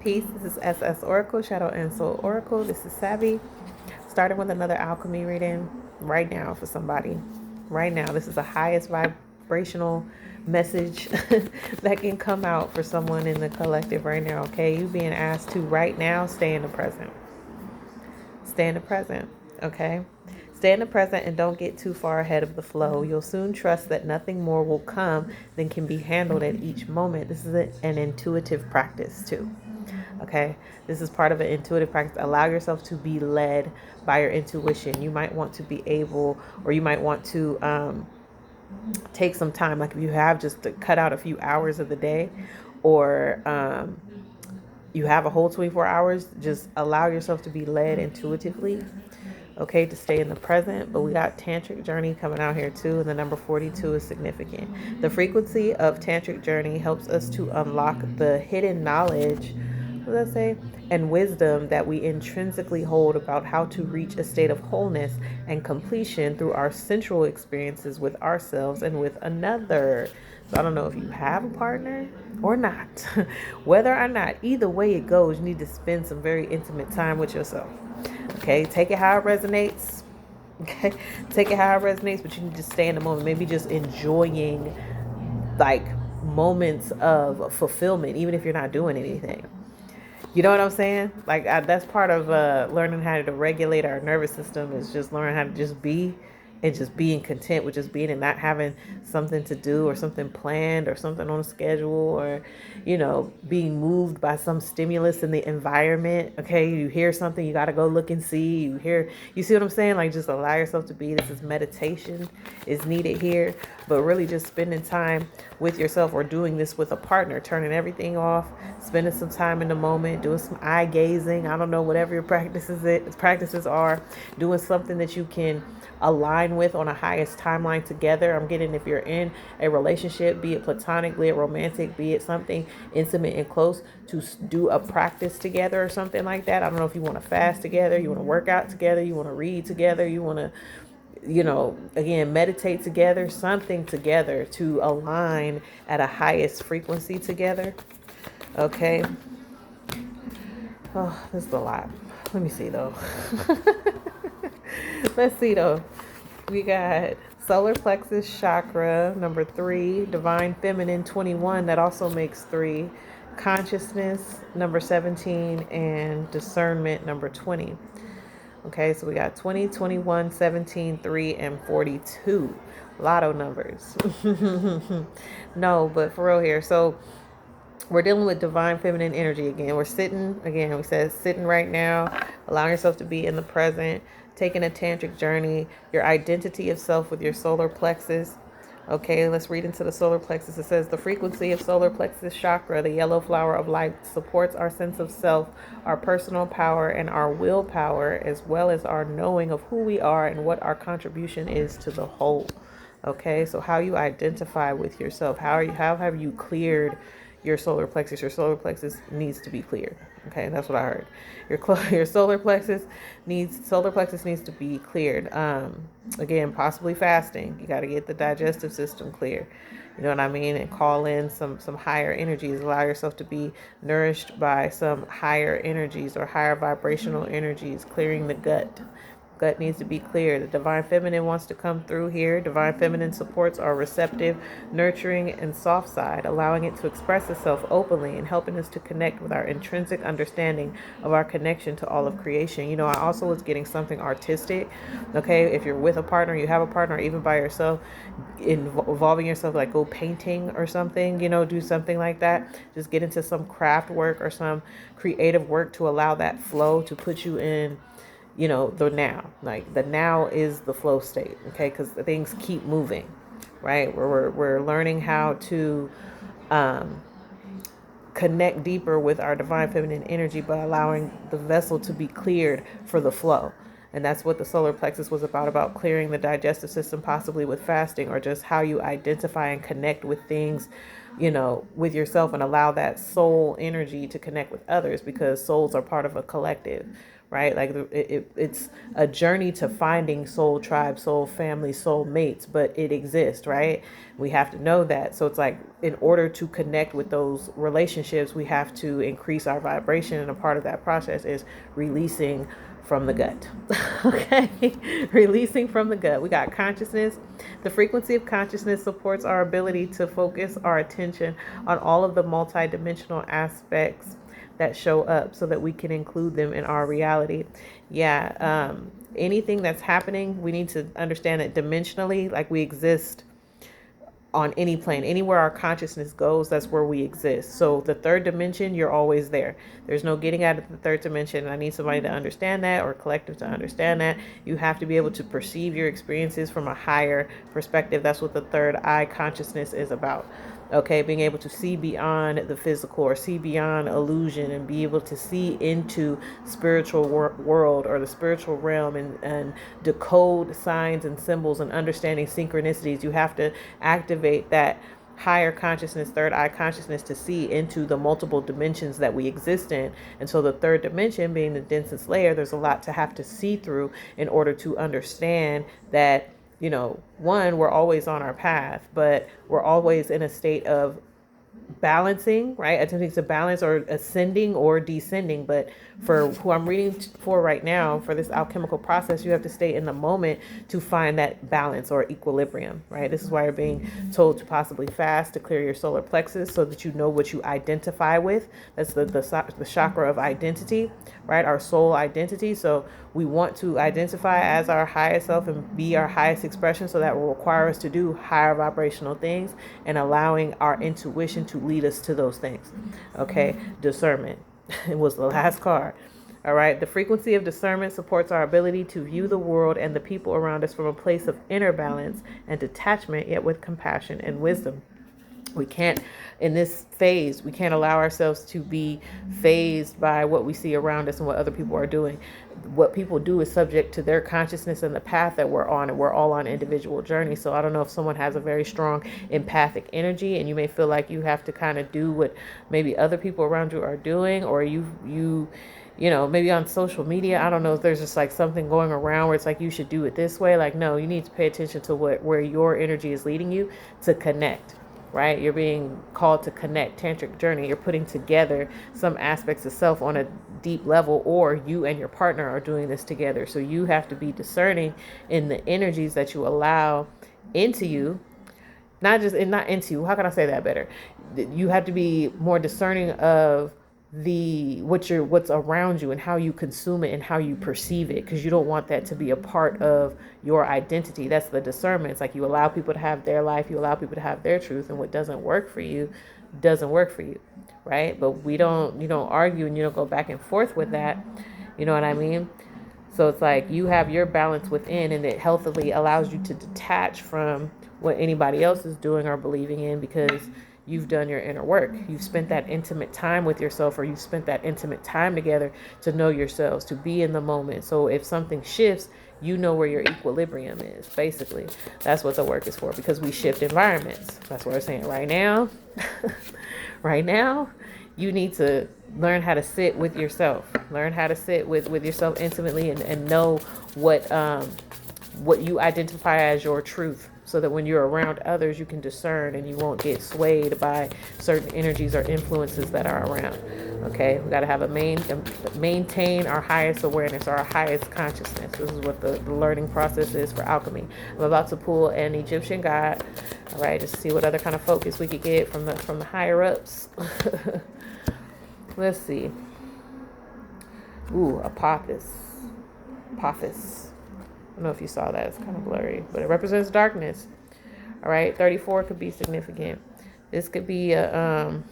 Peace. This is S.S.Oracle, Shadow and Soul Oracle. This is Savvy. Starting with another alchemy reading right now for somebody. Right now. This is the highest vibrational message that can come out for someone in the collective right now. Okay. You being asked to right now stay in the present. Stay in the present. Okay. Stay in the present and don't get too far ahead of the flow. You'll soon trust that nothing more will come than can be handled at each moment. This is an intuitive practice too. Okay, this is part of an intuitive practice. Allow yourself to be led by your intuition. You might want to be able, or you might want to take some time, like if you have, just to cut out a few hours of the day, or you have a whole 24 hours, just allow yourself to be led intuitively. Okay, to stay in the present. But we got tantric journey coming out here too, and the number 42 is significant. The frequency of tantric journey helps us to unlock the hidden knowledge, what does that say, and wisdom that we intrinsically hold about how to reach a state of wholeness and completion through our sensual experiences with ourselves and with another. So I don't know if you have a partner or not. Whether or not, either way it goes, you need to spend some very intimate time with yourself. Okay, take it how it resonates. Okay, take it how it resonates, but you need to stay in the moment. Maybe just enjoying like moments of fulfillment, even if you're not doing anything. You know what I'm saying? Like that's part of learning how to regulate our nervous system, is just learning how to just be, and just being content with just being and not having something to do or something planned or something on a schedule, or being moved by some stimulus in the environment. Okay, you hear something, you got to go look and see. You see what I'm saying? Like, just allow yourself to be. This is meditation is needed here, but really just spending time with yourself, or doing this with a partner, turning everything off, spending some time in the moment, doing some eye gazing. I don't know, whatever your practices are, doing something that you can align with on a highest timeline together. I'm getting, if you're in a relationship, be it platonic, be it romantic, be it something intimate and close, to do a practice together or something like that. I don't know if you want to fast together, you want to work out together, you want to read together, you want to again, meditate together, something together to align at a highest frequency together. Okay. Oh, this is a lot. Let me see though. Let's see though. We got solar plexus chakra, number 3, divine feminine, 21. That also makes 3. Consciousness, number 17, and discernment, number 20. Okay, so we got 20, 21, 17, 3, and 42. Lotto numbers. No, but for real here. So we're dealing with divine feminine energy again. We're sitting, again, we said sitting right now, allowing yourself to be in the present, taking a tantric journey, your identity of self with your solar plexus. Okay, let's read into the solar plexus. It says the frequency of solar plexus chakra, the yellow flower of light, supports our sense of self, our personal power, and our willpower, as well as our knowing of who we are and what our contribution is to the whole. Okay, so how you identify with yourself, how have you cleared your solar plexus? Your solar plexus needs to be cleared. Okay, that's what I heard. Your solar plexus needs to be cleared. Again, possibly fasting. You got to get the digestive system clear. You know what I mean? And call in some higher energies. Allow yourself to be nourished by some higher energies or higher vibrational energies, clearing the gut. Gut needs to be clear. The divine feminine wants to come through here. Divine feminine supports our receptive, nurturing, and soft side, allowing it to express itself openly and helping us to connect with our intrinsic understanding of our connection to all of creation. I also was getting something artistic. Okay, if you're with a partner, you have a partner, or even by yourself, involving yourself, like go painting or something, do something like that. Just get into some craft work or some creative work to allow that flow to put you in the now. Like the now is the flow state. Okay, because things keep moving, right? We're learning how to connect deeper with our divine feminine energy by allowing the vessel to be cleared for the flow. And that's what the solar plexus was about clearing the digestive system, possibly with fasting, or just how you identify and connect with things, with yourself, and allow that soul energy to connect with others, because souls are part of a collective, right? Like it's a journey to finding soul tribe, soul family, soul mates, but it exists, right? We have to know that. So it's like, in order to connect with those relationships, we have to increase our vibration. And a part of that process is releasing from the gut. Okay. Releasing from the gut. We got consciousness. The frequency of consciousness supports our ability to focus our attention on all of the multidimensional aspects that show up, so that we can include them in our reality. Yeah. Anything that's happening, we need to understand that dimensionally, like, we exist on any plane. Anywhere our consciousness goes, that's where we exist. So the third dimension, you're always there. There's no getting out of the third dimension. And I need somebody to understand that, or collective to understand that. You have to be able to perceive your experiences from a higher perspective. That's what the third eye consciousness is about. Okay, being able to see beyond the physical, or see beyond illusion, and be able to see into spiritual world, or the spiritual realm, and decode signs and symbols, and understanding synchronicities. You have to activate that higher consciousness, third eye consciousness, to see into the multiple dimensions that we exist in. And so the third dimension, being the densest layer, there's a lot to have to see through in order to understand that, one, we're always on our path, but we're always in a state of balancing, right? Attempting to balance, or ascending or descending. But for who I'm reading for right now, for this alchemical process, you have to stay in the moment to find that balance or equilibrium, right? This is why you're being told to possibly fast, to clear your solar plexus, so that you know what you identify with. That's the chakra of identity, right? Our soul identity. So we want to identify as our highest self and be our highest expression. So that will require us to do higher vibrational things, and allowing our intuition to lead us to those things. Okay. Discernment. It was the last card. All right. The frequency of discernment supports our ability to view the world and the people around us from a place of inner balance and detachment, yet with compassion and wisdom. We can't, in this phase, we can't allow ourselves to be phased by what we see around us and what other people are doing. What people do is subject to their consciousness and the path that we're on, and we're all on individual journeys. So I don't know if someone has a very strong empathic energy, and you may feel like you have to kind of do what maybe other people around you are doing, or maybe on social media. I don't know if there's just like something going around where it's like, you should do it this way. Like, no, you need to pay attention to where your energy is leading you to connect. Right? You're being called to connect, tantric journey. You're putting together some aspects of self on a deep level, or you and your partner are doing this together. So you have to be discerning in the energies that you allow into you, not into you. How can I say that better? You have to be more discerning of what's around you, and how you consume it and how you perceive it, because you don't want that to be a part of your identity. That's the discernment. It's like, you allow people to have their life, you allow people to have their truth, and what doesn't work for you doesn't work for you, right? But you don't argue, and you don't go back and forth with that. You know what I mean? So it's like, you have your balance within, and it healthily allows you to detach from what anybody else is doing or believing in, because you've done your inner work. You've spent that intimate time with yourself, or you've spent that intimate time together to know yourselves, to be in the moment. So if something shifts, you know where your equilibrium is. Basically, that's what the work is for, because we shift environments. That's what I'm saying right now. Right now, you need to learn how to sit with yourself. Learn how to sit with yourself intimately, and know what you identify as your truth, so that when you're around others, you can discern, and you won't get swayed by certain energies or influences that are around. Okay, we got to have maintain our highest awareness, or our highest consciousness. This is what the learning process is for alchemy. I'm about to pull an Egyptian god. All right, just to see what other kind of focus we could get from the higher ups. Let's see. Ooh, Apophis. I don't know if you saw that. It's kind of blurry, but it represents darkness. All right, 34 could be significant. This could be shadow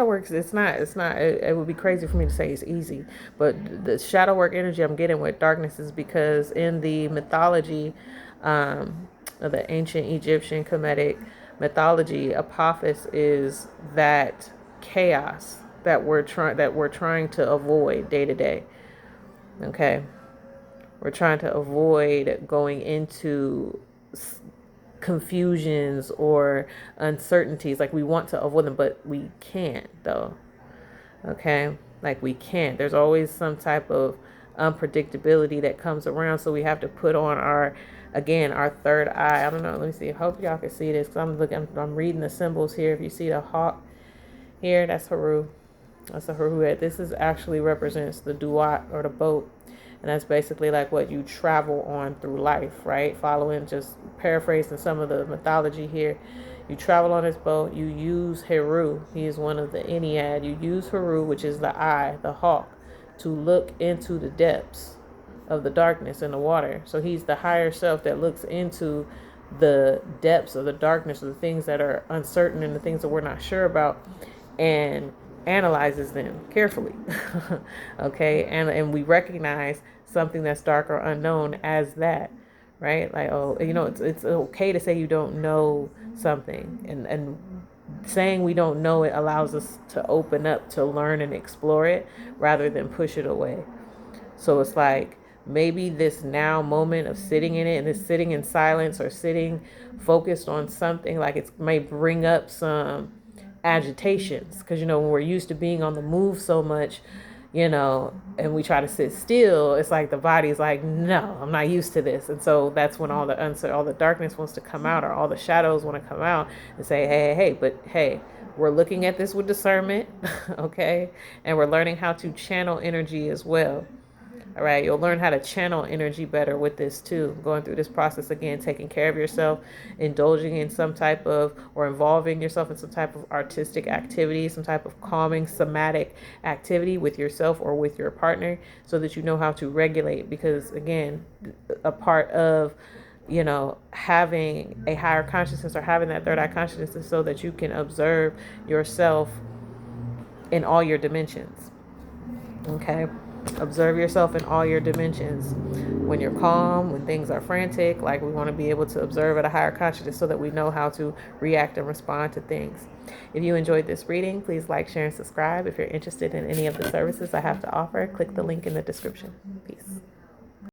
work. It's not. It would be crazy for me to say it's easy, but the shadow work energy I'm getting with darkness is because in the mythology, of the ancient Egyptian Kemetic mythology, Apophis is that chaos. that we're trying to avoid day to day. Okay, we're trying to avoid going into confusions or uncertainties. Like we want to avoid them, but we can't though. Okay, like we can't. There's always some type of unpredictability that comes around, so we have to put on our third eye. I don't know, let me see, I hope y'all can see this, because I'm reading the symbols here. If you see the hawk here, that's Haru. That's a Haru head. This is actually represents the duat, or the boat, and that's basically like what you travel on through life, right? Following, just paraphrasing some of the mythology here. You travel on this boat. You use Heru. He is one of the Ennead. You use Heru, which is the eye, the hawk, to look into the depths of the darkness in the water. So he's the higher self that looks into the depths of the darkness, of the things that are uncertain and the things that we're not sure about, and analyzes them carefully. Okay, and we recognize something that's dark or unknown as that, right? Like, oh, it's okay to say you don't know something, and saying we don't know it allows us to open up to learn and explore it rather than push it away. So it's like, maybe this now moment of sitting in it, and this sitting in silence or sitting focused on something, like it may bring up some agitations, because when we're used to being on the move so much, and we try to sit still, it's like the body's like, no, I'm not used to this. And so that's when all the darkness wants to come out, or all the shadows want to come out and say, hey, we're looking at this with discernment. Okay, and we're learning how to channel energy as well. All right, you'll learn how to channel energy better with this too. Going through this process again, taking care of yourself, indulging in some type of, or involving yourself in some type of artistic activity, some type of calming somatic activity with yourself or with your partner, so that you know how to regulate. Because again, a part of having a higher consciousness, or having that third eye consciousness, is so that you can observe yourself in all your dimensions. Okay, observe yourself in all your dimensions. When you're calm, when things are frantic, like, we want to be able to observe at a higher consciousness so that we know how to react and respond to things. If you enjoyed this reading, please like, share, and subscribe. If you're interested in any of the services I have to offer, click the link in the description. Peace.